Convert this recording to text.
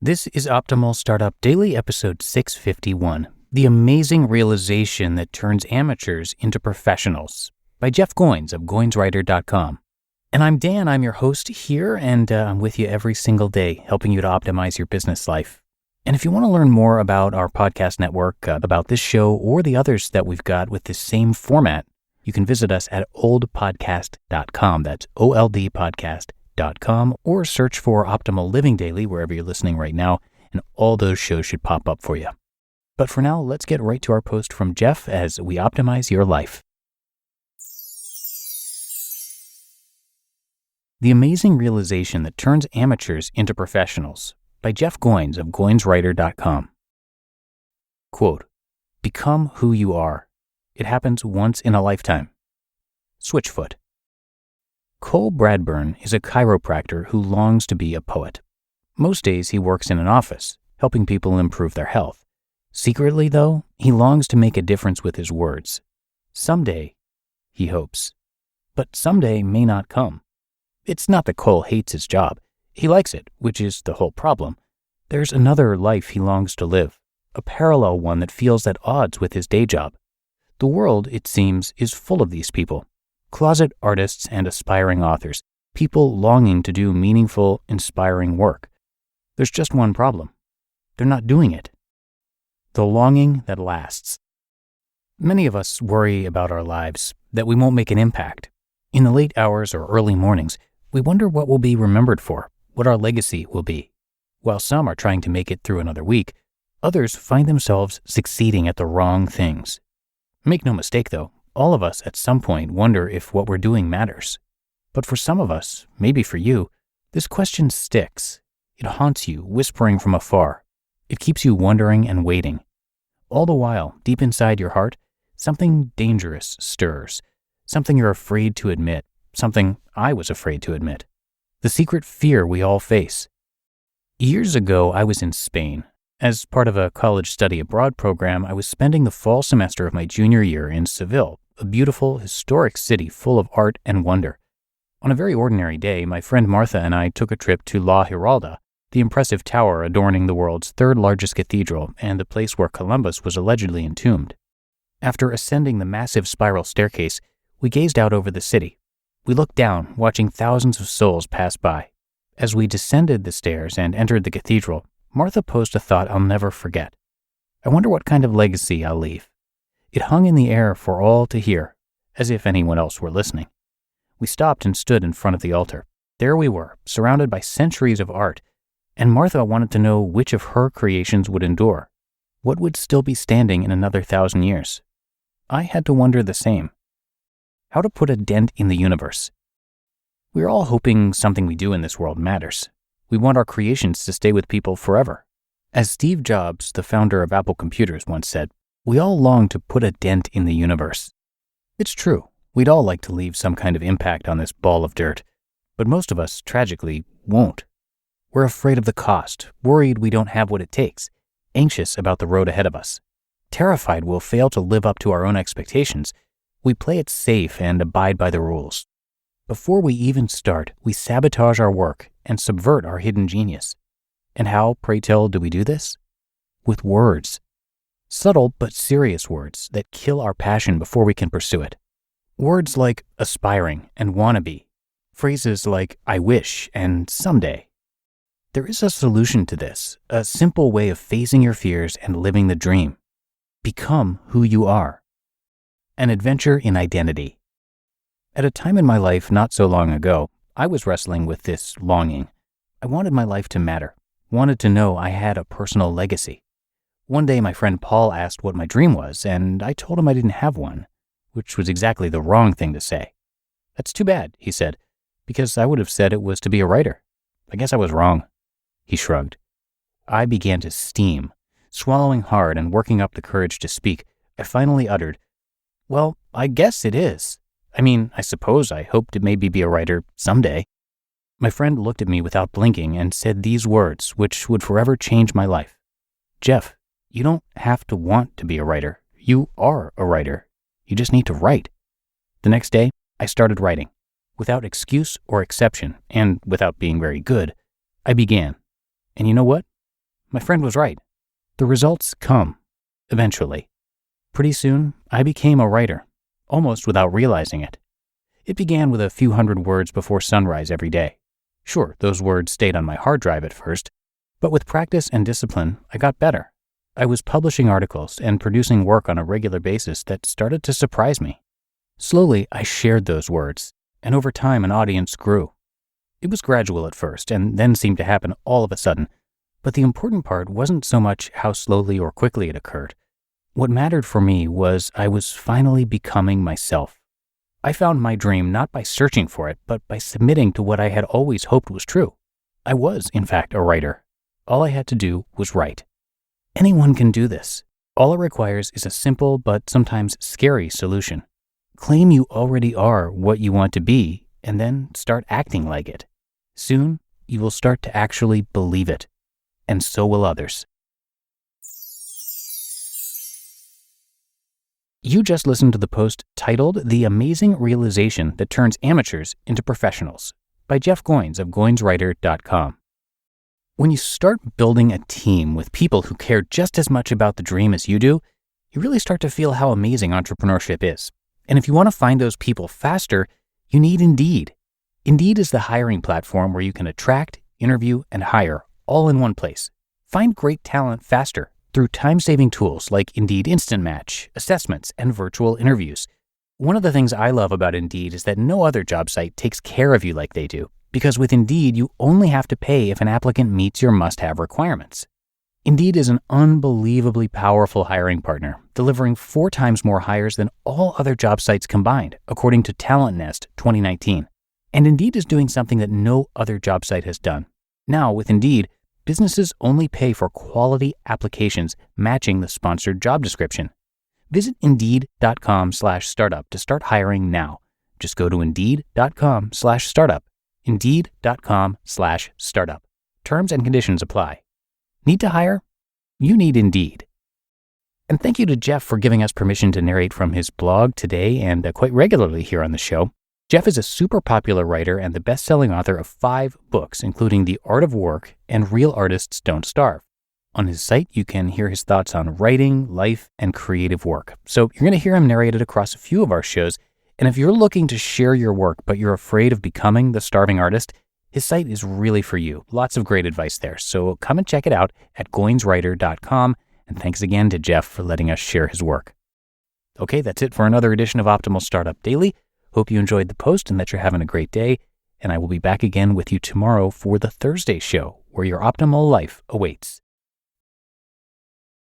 This is Optimal Startup Daily, episode 651, The Amazing Realization That Turns Amateurs into Professionals, by Jeff Goins of GoinsWriter.com. And I'm Dan, I'm your host here, and I'm with you every single day, helping you to optimize your business life. And if you want to learn more about our podcast network, about this show, or the others that we've got with this same format, you can visit us at oldpodcast.com. That's OLDpodcast.com. Or search for Optimal Living Daily wherever you're listening right now, and all those shows should pop up for you. But for now, let's get right to our post from Jeff as we optimize your life. The Amazing Realization That Turns Amateurs into Professionals, by Jeff Goins of GoinsWriter.com. Quote, "Become who you are. It happens once in a lifetime." Switchfoot. Cole Bradburn is a chiropractor who longs to be a poet. Most days he works in an office, helping people improve their health. Secretly, though, he longs to make a difference with his words. Someday, he hopes. But someday may not come. It's not that Cole hates his job. He likes it, which is the whole problem. There's another life he longs to live, a parallel one that feels at odds with his day job. The world, it seems, is full of these people. Closet artists and aspiring authors, people longing to do meaningful, inspiring work. There's just one problem. They're not doing it. The longing that lasts. Many of us worry about our lives, that we won't make an impact. In the late hours or early mornings, we wonder what we'll be remembered for, what our legacy will be. While some are trying to make it through another week, others find themselves succeeding at the wrong things. Make no mistake, though, all of us at some point wonder if what we're doing matters. But for some of us, maybe for you, this question sticks. It haunts you, whispering from afar. It keeps you wondering and waiting. All the while, deep inside your heart, something dangerous stirs, something you're afraid to admit, something I was afraid to admit. The secret fear we all face. Years ago, I was in Spain. As part of a college study abroad program, I was spending the fall semester of my junior year in Seville, a beautiful, historic city full of art and wonder. On a very ordinary day, my friend Martha and I took a trip to La Giralda, the impressive tower adorning the world's third largest cathedral and the place where Columbus was allegedly entombed. After ascending the massive spiral staircase, we gazed out over the city. We looked down, watching thousands of souls pass by. As we descended the stairs and entered the cathedral, Martha posed a thought I'll never forget. I wonder what kind of legacy I'll leave. It hung in the air for all to hear, as if anyone else were listening. We stopped and stood in front of the altar. There we were, surrounded by centuries of art, and Martha wanted to know which of her creations would endure. What would still be standing in another 1,000 years? I had to wonder the same. How to put a dent in the universe. We're all hoping something we do in this world matters. We want our creations to stay with people forever. As Steve Jobs, the founder of Apple Computers, once said, we all long to put a dent in the universe. It's true, we'd all like to leave some kind of impact on this ball of dirt, but most of us, tragically, won't. We're afraid of the cost, worried we don't have what it takes, anxious about the road ahead of us. Terrified we'll fail to live up to our own expectations, we play it safe and abide by the rules. Before we even start, we sabotage our work and subvert our hidden genius. And how, pray tell, do we do this? With words. Subtle but serious words that kill our passion before we can pursue it. Words like aspiring and wannabe. Phrases like I wish and someday. There is a solution to this, a simple way of facing your fears and living the dream. Become who you are. An adventure in identity. At a time in my life not so long ago, I was wrestling with this longing. I wanted my life to matter, wanted to know I had a personal legacy. One day my friend Paul asked what my dream was, and I told him I didn't have one, which was exactly the wrong thing to say. That's too bad, he said, because I would have said it was to be a writer. I guess I was wrong. He shrugged. I began to steam. Swallowing hard and working up the courage to speak, I finally uttered, "Well, I guess it is. I suppose I hoped to maybe be a writer someday." My friend looked at me without blinking and said these words, which would forever change my life. "Jeff, you don't have to want to be a writer. You are a writer. You just need to write." The next day, I started writing. Without excuse or exception, and without being very good, I began. And you know what? My friend was right. The results come, eventually. Pretty soon, I became a writer, almost without realizing it. It began with a few hundred words before sunrise every day. Sure, those words stayed on my hard drive at first, but with practice and discipline, I got better. I was publishing articles and producing work on a regular basis that started to surprise me. Slowly, I shared those words, and over time an audience grew. It was gradual at first, and then seemed to happen all of a sudden, but the important part wasn't so much how slowly or quickly it occurred. What mattered for me was I was finally becoming myself. I found my dream not by searching for it, but by submitting to what I had always hoped was true. I was, in fact, a writer. All I had to do was write. Anyone can do this. All it requires is a simple but sometimes scary solution. Claim you already are what you want to be, and then start acting like it. Soon, you will start to actually believe it, and so will others. You just listened to the post titled The Amazing Realization That Turns Amateurs into Professionals by Jeff Goins of GoinsWriter.com. When you start building a team with people who care just as much about the dream as you do, you really start to feel how amazing entrepreneurship is. And if you want to find those people faster, you need Indeed. Indeed is the hiring platform where you can attract, interview, and hire all in one place. Find great talent faster through time-saving tools like Indeed Instant Match, assessments, and virtual interviews. One of the things I love about Indeed is that no other job site takes care of you like they do, because with Indeed, you only have to pay if an applicant meets your must-have requirements. Indeed is an unbelievably powerful hiring partner, delivering 4 times more hires than all other job sites combined, according to TalentNest 2019. And Indeed is doing something that no other job site has done. Now, with Indeed, businesses only pay for quality applications matching the sponsored job description. Visit Indeed.com/startup to start hiring now. Just go to Indeed.com/startup. Indeed.com/startup. Terms and conditions apply. Need to hire? You need Indeed. And thank you to Jeff for giving us permission to narrate from his blog today and quite regularly here on the show. Jeff is a super popular writer and the best-selling author of 5 books, including The Art of Work and Real Artists Don't Starve. On his site, you can hear his thoughts on writing, life, and creative work. So you're going to hear him narrated across a few of our shows. And if you're looking to share your work, but you're afraid of becoming the starving artist, his site is really for you. Lots of great advice there. So come and check it out at GoinsWriter.com. And thanks again to Jeff for letting us share his work. Okay, that's it for another edition of Optimal Startup Daily. Hope you enjoyed the post and that you're having a great day. And I will be back again with you tomorrow for the Thursday show, where your optimal life awaits.